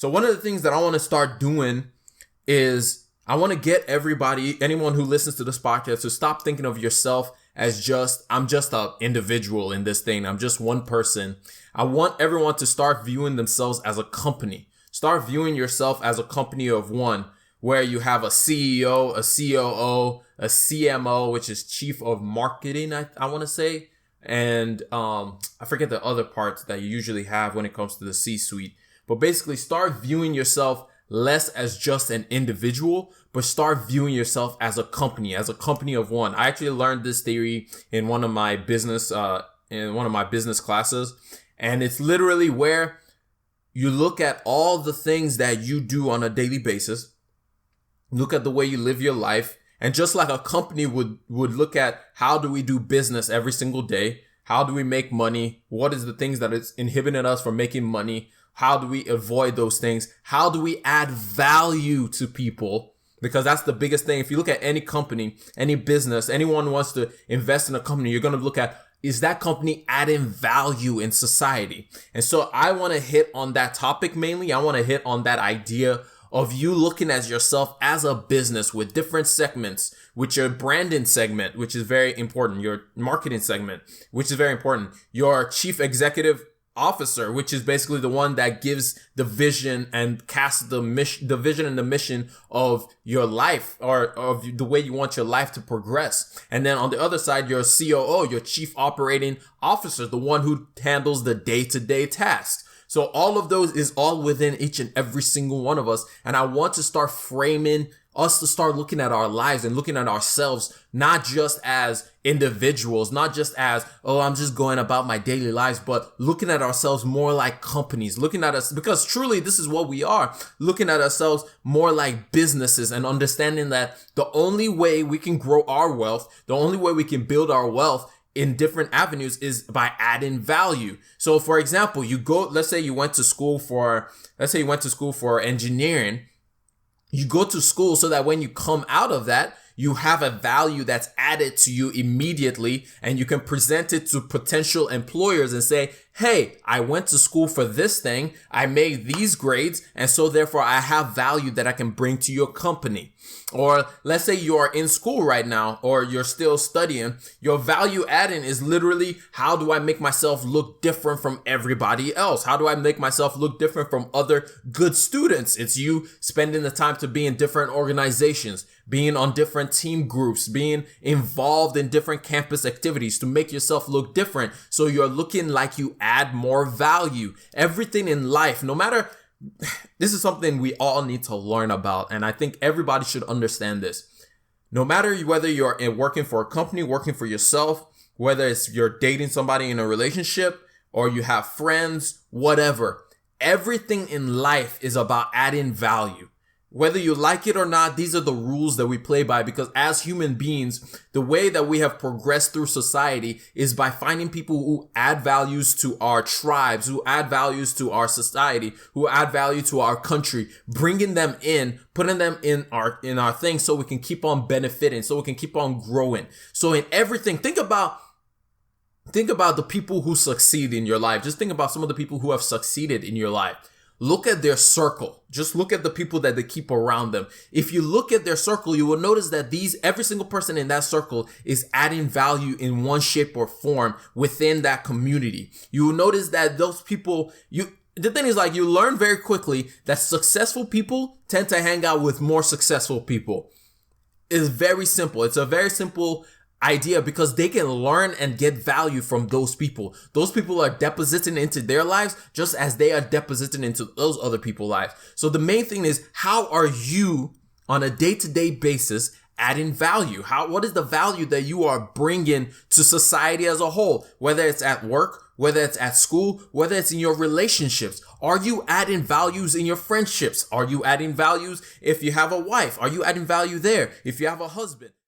So one of the things that I want to start doing is I want to get anyone who listens to this podcast, to stop thinking of yourself as I'm just an individual in this thing. I'm just one person. I want everyone to start viewing themselves as a company. Start viewing yourself as a company of one, where you have a CEO, a COO, a CMO, which is Chief of Marketing, I want to say. And I forget the other parts that you usually have when it comes to the C-suite. But basically start viewing yourself less as just an individual, but start viewing yourself as a company of one. I actually learned this theory in one of my business classes. And it's literally where you look at all the things that you do on a daily basis, look at the way you live your life, and just like a company would look at how do we do business every single day, how do we make money, what is the things that is inhibiting us from making money, how do we avoid those things, how do we add value to people, because that's the biggest thing. If you look at any company, any business, anyone wants to invest in a company, you're going to look at, is that company adding value in society? And so I want to hit on that topic mainly. I want to hit on that idea of you looking at yourself as a business with different segments, with your branding segment, which is very important, your marketing segment, which is very important, your chief executive officer, which is basically the one that gives the vision and casts the vision and the mission of your life, or of the way you want your life to progress. And then on the other side, your COO, your chief operating officer, the one who handles the day-to-day tasks. So all of those is all within each and every single one of us. And I want to start framing us to start looking at our lives and looking at ourselves, not just as individuals, not just as, oh, I'm just going about my daily lives, but looking at ourselves more like companies, looking at us, because truly this is what we are, looking at ourselves more like businesses, and understanding that the only way we can grow our wealth, the only way we can build our wealth in different avenues is by adding value. So for example, let's say you went to school for engineering. You go to school so that when you come out of that, you have a value that's added to you immediately, and you can present it to potential employers and say, hey, I went to school for this thing, I made these grades, and so therefore I have value that I can bring to your company. Or let's say you are in school right now, or you're still studying. Your value adding is literally, how do I make myself look different from everybody else? How do I make myself look different from other good students? It's you spending the time to be in different organizations, being on different team groups, being involved in different campus activities to make yourself look different. So you're looking like you add more value. Everything in life, this is something we all need to learn about, and I think everybody should understand this. No matter whether you're working for a company, working for yourself, whether it's you're dating somebody in a relationship, or you have friends, whatever, everything in life is about adding value. Whether you like it or not, these are the rules that we play by, because as human beings, the way that we have progressed through society is by finding people who add values to our tribes, who add values to our society, who add value to our country, bringing them in, putting them in our thing so we can keep on benefiting, so we can keep on growing. So in everything, think about the people who succeed in your life. Just think about some of the people who have succeeded in your life. Look at their circle. Just look at the people that they keep around them. If you look at their circle, you will notice that every single person in that circle is adding value in one shape or form within that community. You will notice that those people, the thing is, like, you learn very quickly that successful people tend to hang out with more successful people. It's very simple. It's a very simple idea, because they can learn and get value from those people. Those people are depositing into their lives just as they are depositing into those other people's lives. So the main thing is, how are you on a day-to-day basis adding value? What is the value that you are bringing to society as a whole? Whether it's at work, whether it's at school, whether it's in your relationships. Are you adding values in your friendships? Are you adding values if you have a wife? Are you adding value there if you have a husband?